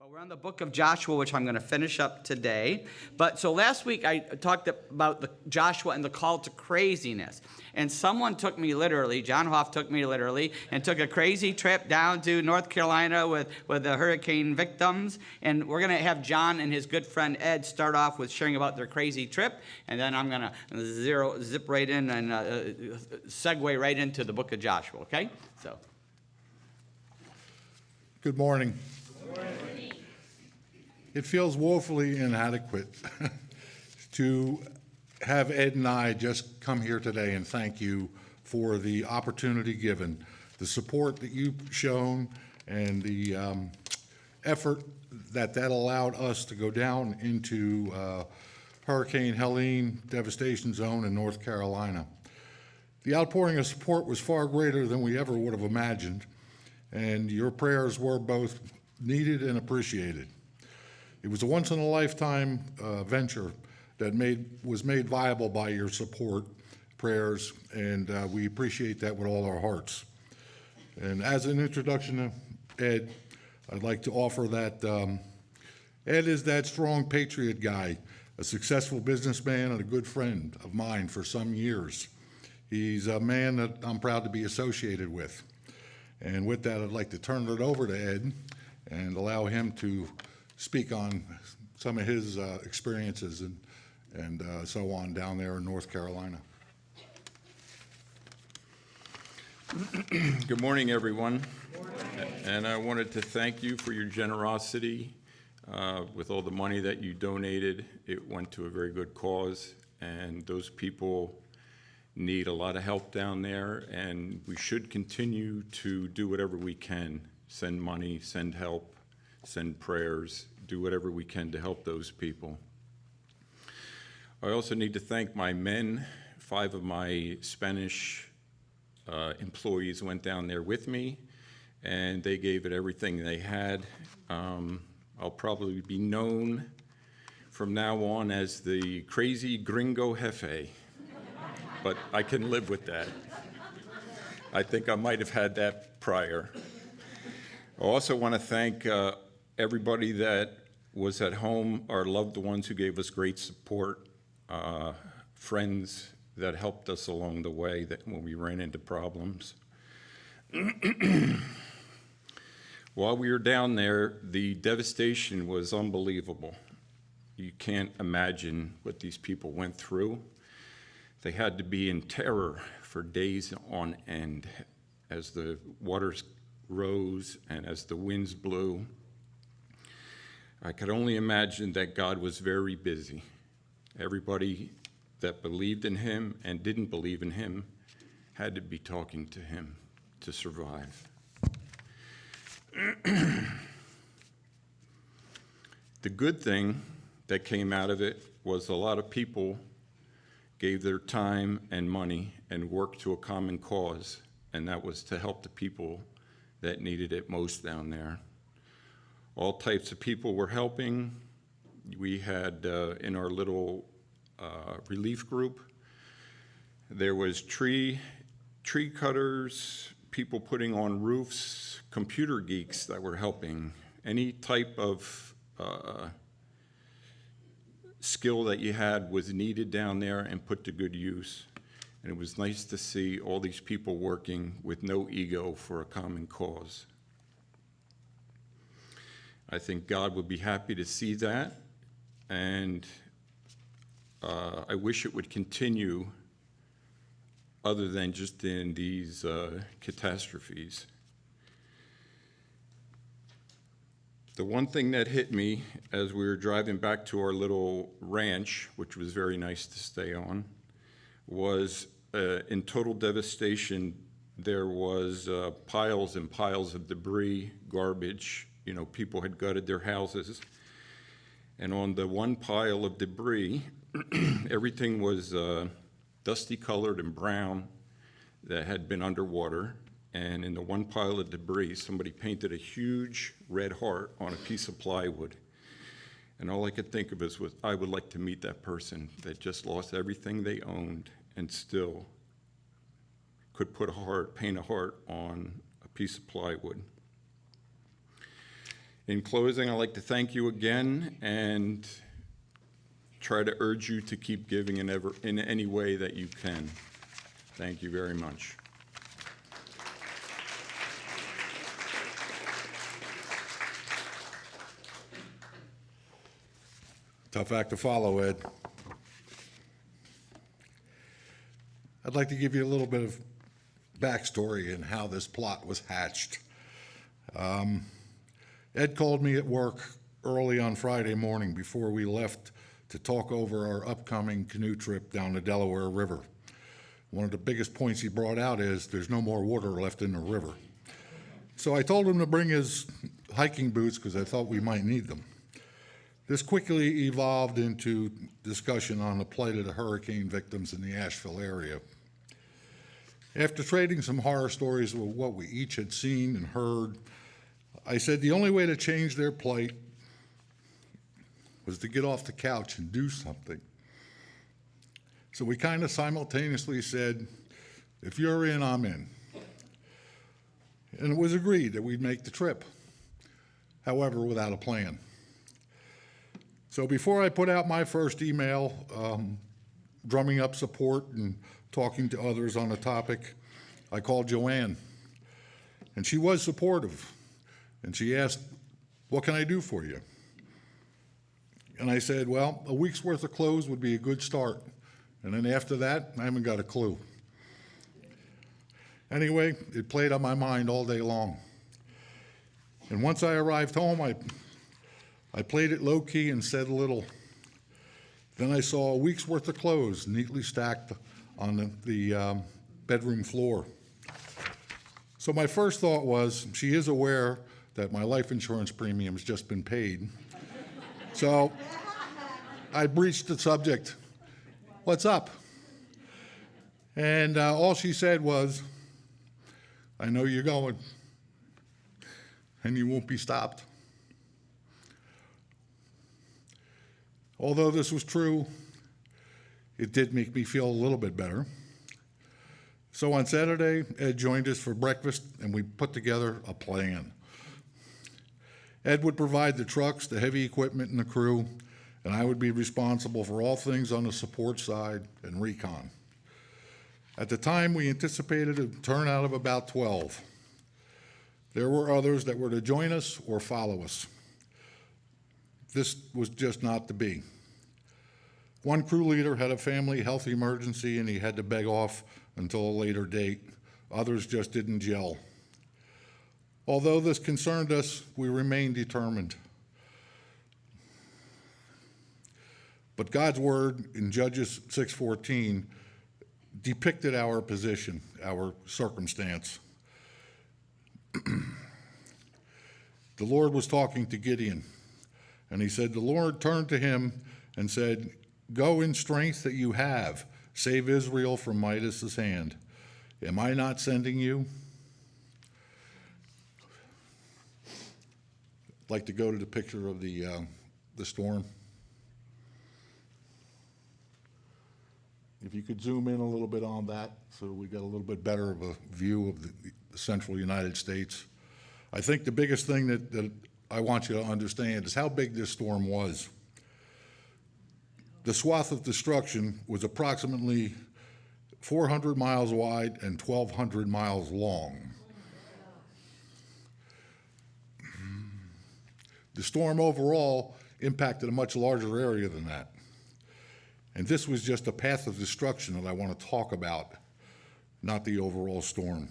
Well, we're on the book of Joshua, which I'm going to finish up today. But so last week I talked about the Joshua and the call to craziness. And someone took me literally, John Hoff took me literally, and took a crazy trip down to North Carolina with the hurricane victims. And we're going to have John and his good friend Ed start off with sharing about their crazy trip. And then I'm going to zip right in and segue right into the book of Joshua, okay? So. Good morning. Good morning. It feels woefully inadequate to have Ed and I just come here today and thank you for the opportunity given, the support that you've shown, and the effort that allowed us to go down into Hurricane Helene devastation zone in North Carolina. The outpouring of support was far greater than we ever would have imagined, and your prayers were both needed and appreciated. It was a once-in-a-lifetime venture that was made viable by your support, prayers, and we appreciate that with all our hearts. And as an introduction to Ed, I'd like to offer that Ed is that strong patriot guy, a successful businessman and a good friend of mine for some years. He's a man that I'm proud to be associated with. And with that, I'd like to turn it over to Ed and allow him to speak on some of his experiences and so on down there in North Carolina. Good morning, everyone. Good morning. And I wanted to thank you for your generosity with all the money that you donated. It went to a very good cause, and those people need a lot of help down there, and we should continue to do whatever we can. Send money, send help, send prayers, do whatever we can to help those people. I also need to thank my men. 5 of my Spanish employees went down there with me, and they gave it everything they had. I'll probably be known from now on as the crazy gringo jefe, but I can live with that. I think I might have had that prior. I also want to thank everybody that was at home, our loved ones who gave us great support, friends that helped us along the way when we ran into problems. While we were down there, the devastation was unbelievable. You can't imagine what these people went through. They had to be in terror for days on end as the waters rose and as the winds blew. I could only imagine that God was very busy. Everybody that believed in him and didn't believe in him had to be talking to him to survive. The good thing that came out of it was a lot of people gave their time and money and worked to a common cause, and that was to help the people that needed it most down there. All types of people were helping. We had in our little relief group, there was tree cutters, people putting on roofs, computer geeks that were helping. Any type of skill that you had was needed down there and put to good use. And it was nice to see all these people working with no ego for a common cause. I think God would be happy to see that, and I wish it would continue other than just in these catastrophes. The one thing that hit me as we were driving back to our little ranch, which was very nice to stay on, was in total devastation, there was piles and piles of debris, garbage. You know, people had gutted their houses. And on the one pile of debris, everything was dusty colored and brown that had been underwater. And in the one pile of debris, somebody painted a huge red heart on a piece of plywood. And all I could think of was I would like to meet that person that just lost everything they owned and still could paint a heart on a piece of plywood. In closing, I'd like to thank you again and try to urge you to keep giving in any way that you can. Thank you very much. Tough act to follow, Ed. I'd like to give you a little bit of backstory in how this plot was hatched. Ed called me at work early on Friday morning before we left to talk over our upcoming canoe trip down the Delaware River. One of the biggest points he brought out is there's no more water left in the river. So I told him to bring his hiking boots because I thought we might need them. This quickly evolved into discussion on the plight of the hurricane victims in the Asheville area. After trading some horror stories of what we each had seen and heard, I said the only way to change their plight was to get off the couch and do something. So we kind of simultaneously said, if you're in, I'm in. And it was agreed that we'd make the trip, however, without a plan. So before I put out my first email, drumming up support and talking to others on the topic, I called Joanne. And she was supportive. And she asked, what can I do for you? And I said, well, a week's worth of clothes would be a good start. And then after that, I haven't got a clue. Anyway, it played on my mind all day long. And once I arrived home, I played it low-key and said little. Then I saw a week's worth of clothes neatly stacked on the bedroom floor. So my first thought was, she is aware that my life insurance premium's just been paid. So I breached the subject. What's up? And all she said was, I know you're going, and you won't be stopped. Although this was true, it did make me feel a little bit better. So on Saturday, Ed joined us for breakfast, and we put together a plan. Ed would provide the trucks, the heavy equipment, and the crew, and I would be responsible for all things on the support side and recon. At the time, we anticipated a turnout of about 12. There were others that were to join us or follow us. This was just not to be. One crew leader had a family health emergency and he had to beg off until a later date. Others just didn't gel. Although this concerned us, we remained determined. But God's word in Judges 6:14 depicted our position, our circumstance. The Lord was talking to Gideon, and he said, the Lord turned to him and said, go in strength that you have, save Israel from Midas' hand. Am I not sending you? I'd like to go to the picture of the storm. If you could zoom in a little bit on that so we get a little bit better of a view of the central United States. I think the biggest thing that I want you to understand is how big this storm was. The swath of destruction was approximately 400 miles wide and 1,200 miles long. The storm overall impacted a much larger area than that. And this was just a path of destruction that I want to talk about, not the overall storm.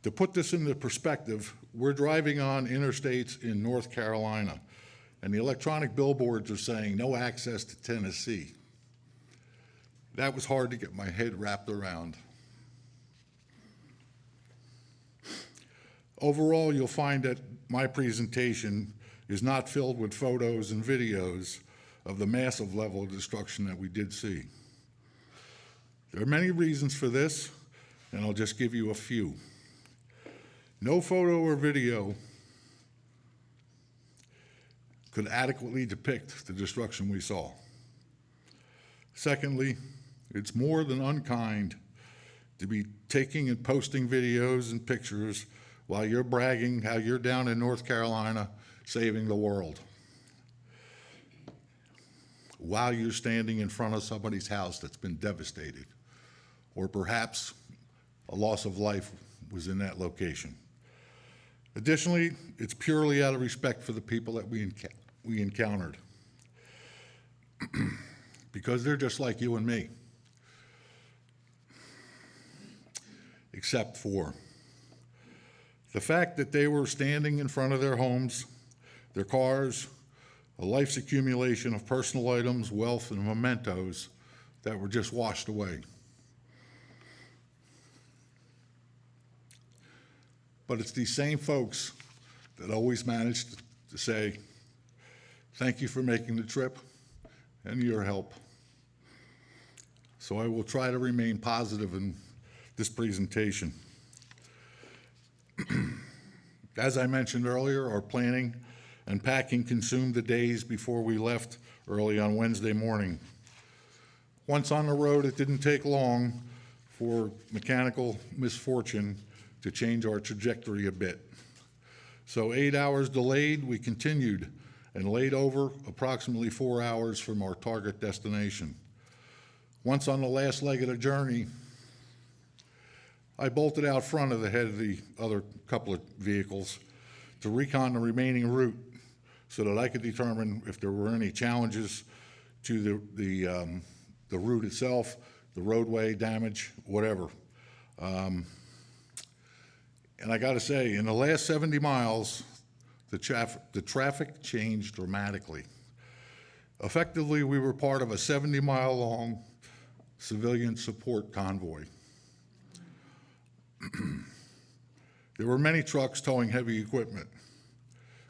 To put this into perspective, we're driving on interstates in North Carolina, and the electronic billboards are saying no access to Tennessee. That was hard to get my head wrapped around. Overall, you'll find that my presentation is not filled with photos and videos of the massive level of destruction that we did see. There are many reasons for this, and I'll just give you a few. No photo or video could adequately depict the destruction we saw. Secondly, it's more than unkind to be taking and posting videos and pictures while you're bragging how you're down in North Carolina saving the world, while you're standing in front of somebody's house that's been devastated, or perhaps a loss of life was in that location. Additionally, it's purely out of respect for the people that we encountered, because they're just like you and me, except for the fact that they were standing in front of their homes, their cars, a life's accumulation of personal items, wealth, and mementos that were just washed away. But it's these same folks that always manage to say, thank you for making the trip and your help. So I will try to remain positive in this presentation. As I mentioned earlier, our planning and packing consumed the days before we left early on Wednesday morning. Once on the road, it didn't take long for mechanical misfortune to change our trajectory a bit. So 8 hours delayed, we continued and laid over approximately 4 hours from our target destination. Once on the last leg of the journey, I bolted out front of the head of the other couple of vehicles to recon the remaining route so that I could determine if there were any challenges to the route itself, the roadway damage, whatever. And I got to say, in the last 70 miles, the traffic changed dramatically. Effectively, we were part of a 70-mile-long civilian support convoy. There were many trucks towing heavy equipment,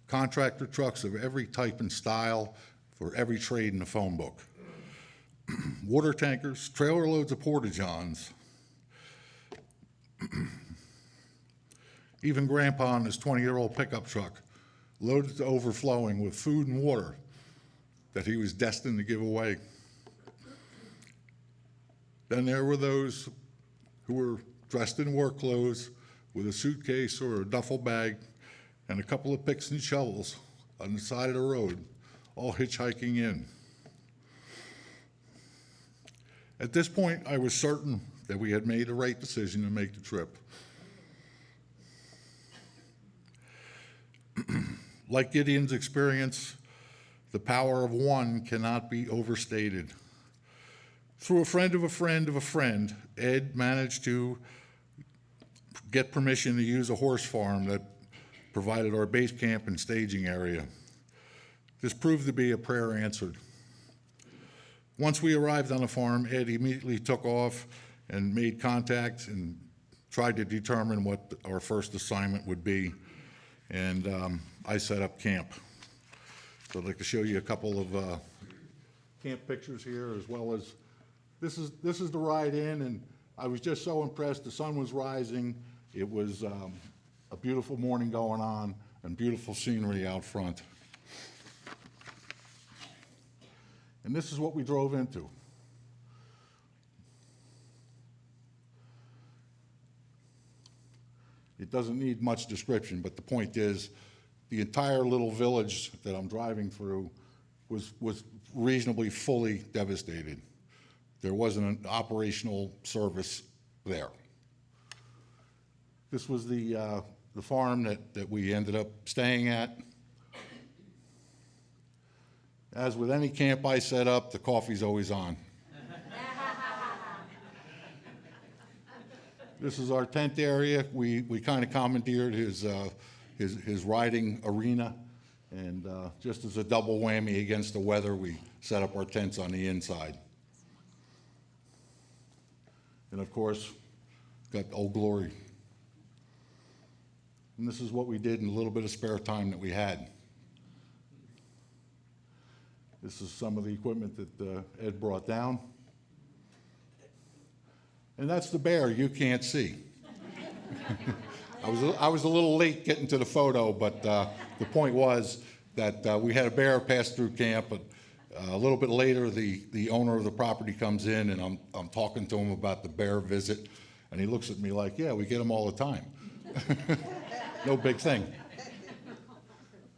contractor trucks of every type and style for every trade in the phone book, water tankers, trailer loads of porta-johns, even Grandpa in his 20-year-old pickup truck, loaded to overflowing with food and water that he was destined to give away. Then there were those who were dressed in work clothes with a suitcase or a duffel bag and a couple of picks and shovels on the side of the road, all hitchhiking in. At this point, I was certain that we had made the right decision to make the trip. Like Gideon's experience, the power of one cannot be overstated. Through a friend of a friend of a friend, Ed managed to get permission to use a horse farm that provided our base camp and staging area. This proved to be a prayer answered. Once we arrived on the farm, Ed immediately took off and made contact and tried to determine what our first assignment would be. And I set up camp. So I'd like to show you a couple of camp pictures here, as well as this is the ride in, and I was just so impressed. The sun was rising. It was a beautiful morning going on and beautiful scenery out front. And this is what we drove into. It doesn't need much description, but the point is, the entire little village that I'm driving through was reasonably fully devastated. There wasn't an operational service there. This was the farm that we ended up staying at. As with any camp I set up, the coffee's always on. This is our tent area. We kind of commandeered his riding arena, and just as a double whammy against the weather, we set up our tents on the inside. And of course, got Old Glory. And this is what we did in a little bit of spare time that we had. This is some of the equipment that Ed brought down. And that's the bear you can't see. I was a little late getting to the photo, but the point was that we had a bear pass through camp, but a little bit later, the owner of the property comes in, and I'm talking to him about the bear visit, and he looks at me like, yeah, we get them all the time. No big thing.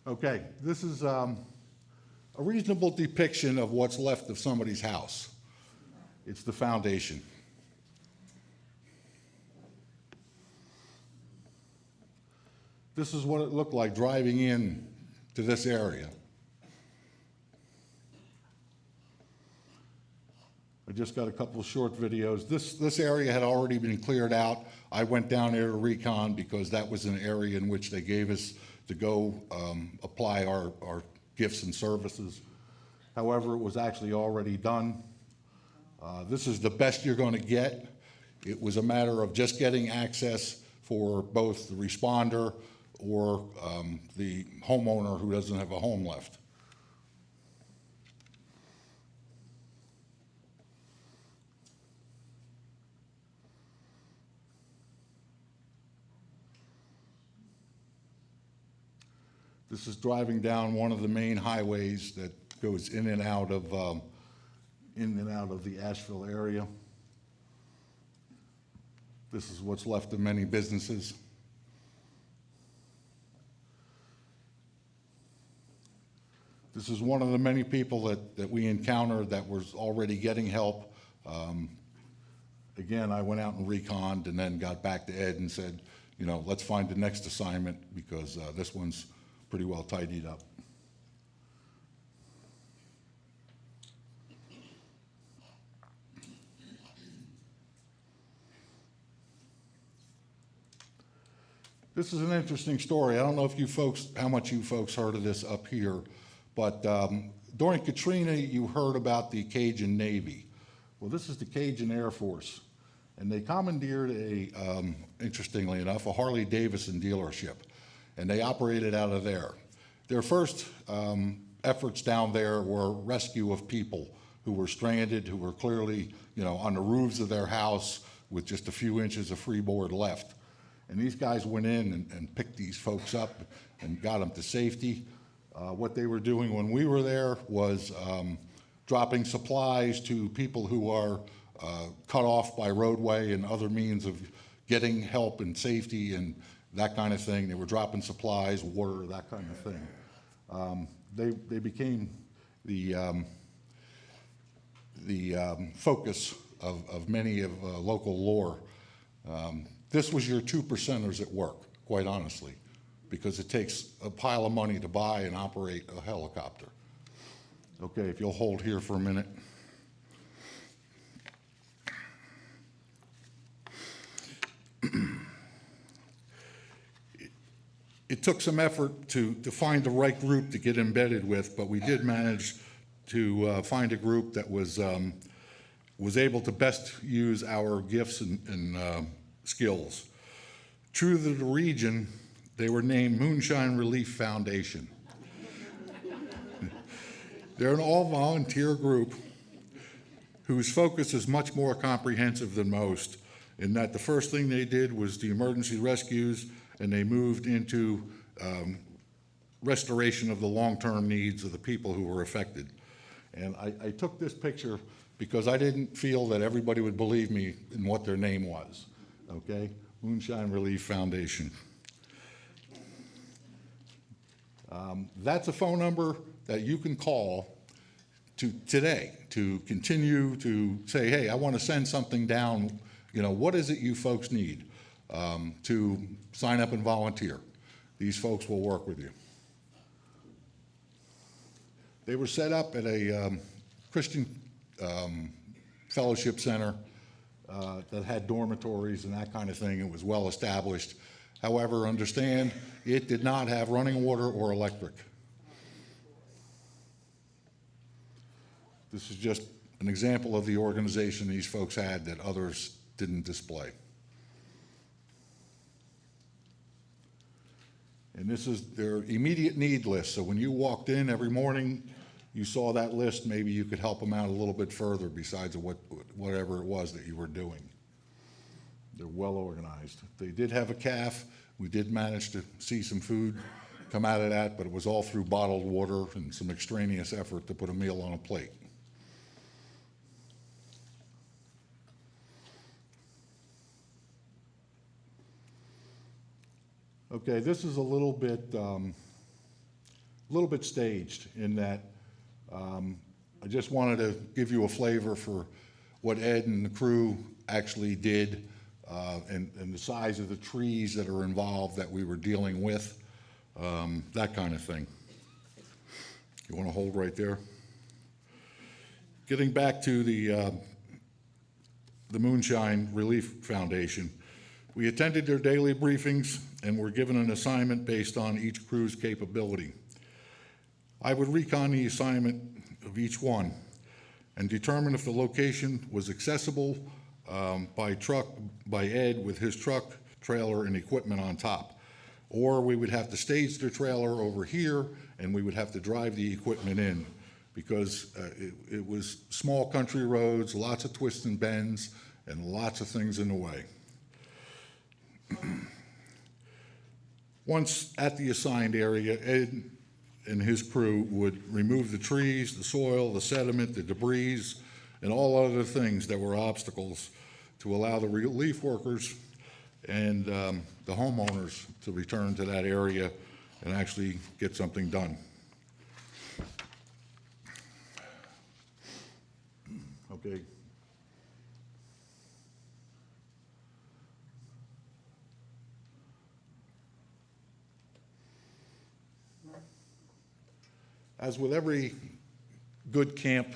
Okay, this is a reasonable depiction of what's left of somebody's house. It's the foundation. This is what it looked like driving in to this area. I just got a couple of short videos. This area had already been cleared out. I went down there to recon because that was an area in which they gave us to go apply our gifts and services. However, it was actually already done. This is the best you're going to get. It was a matter of just getting access for both the responder or the homeowner who doesn't have a home left. This is driving down one of the main highways that goes in and out of the Asheville area. This is what's left of many businesses. This is one of the many people that we encountered that was already getting help. Again, I went out and reconned and then got back to Ed and said, you know, let's find the next assignment because this one's pretty well tidied up. This is an interesting story. I don't know if you folks, how much you folks heard of this up here, but during Katrina, you heard about the Cajun Navy. Well, this is the Cajun Air Force, and they commandeered interestingly enough, a Harley-Davidson dealership, and they operated out of there. Their first efforts down there were rescue of people who were stranded, who were clearly, you know, on the roofs of their house with just a few inches of freeboard left. And these guys went in and picked these folks up and got them to safety. What they were doing when we were there was dropping supplies to people who are cut off by roadway and other means of getting help and safety and that kind of thing. They were dropping supplies, water, that kind of thing. They became the focus of many of local lore. This was your 2%ers at work, quite honestly, because it takes a pile of money to buy and operate a helicopter. Okay, if you'll hold here for a minute. It took some effort to find the right group to get embedded with, but we did manage to find a group that was able to best use our gifts and skills. True to the region, they were named Moonshine Relief Foundation. They're an all-volunteer group whose focus is much more comprehensive than most, in that the first thing they did was the emergency rescues, and they moved into restoration of the long-term needs of the people who were affected. And I took this picture because I didn't feel that everybody would believe me in what their name was, okay? Moonshine Relief Foundation. That's a phone number that you can call today to continue to say, hey, I want to send something down. You know, what is it you folks need to sign up and volunteer? These folks will work with you. They were set up at a Christian fellowship center that had dormitories and that kind of thing. It was well established. However, understand, it did not have running water or electric. This is just an example of the organization these folks had that others didn't display. And this is their immediate need list. So when you walked in every morning, you saw that list, maybe you could help them out a little bit further besides whatever it was that you were doing. They're well organized. They did have a calf. We did manage to see some food come out of that, but it was all through bottled water and some extraneous effort to put a meal on a plate. Okay, this is a little bit staged in that I just wanted to give you a flavor for what Ed and the crew actually did and the size of the trees that are involved that we were dealing with, that kind of thing. You want to hold right there? Getting back to the Moonshine Relief Foundation, we attended their daily briefings and were given an assignment based on each crew's capability. I would recon the assignment of each one and determine if the location was accessible by Ed with his truck, trailer, and equipment on top. Or we would have to stage the trailer over here and we would have to drive the equipment in because it was small country roads, lots of twists and bends, and lots of things in the way. Once at the assigned area, Ed and his crew would remove the trees, the soil, the sediment, the debris, and all other things that were obstacles to allow the relief workers and the homeowners to return to that area and actually get something done. Okay. As with every good camp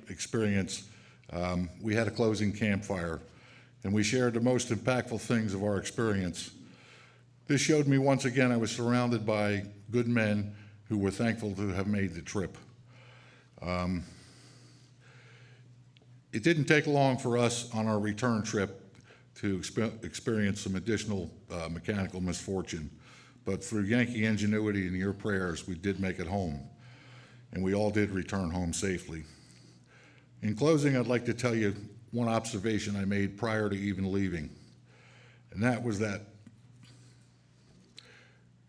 experience, we had a closing campfire, and we shared the most impactful things of our experience. This showed me once again I was surrounded by good men who were thankful to have made the trip. It didn't take long for us on our return trip to experience some additional mechanical misfortune. But through Yankee ingenuity and your prayers, we did make it home, and we all did return home safely. In closing, I'd like to tell you one observation I made prior to even leaving, and that was that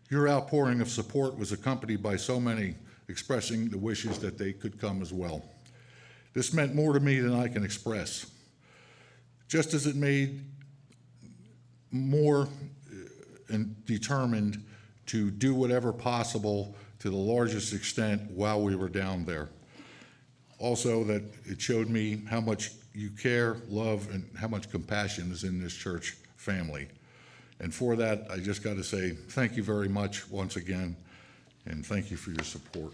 your outpouring of support was accompanied by so many expressing the wishes that they could come as well. This meant more to me than I can express. Just as it made more and determined to do whatever possible to the largest extent while we were down there. Also, that it showed me how much you care, love, and how much compassion is in this church family. And for that, I just got to say thank you very much once again, and thank you for your support.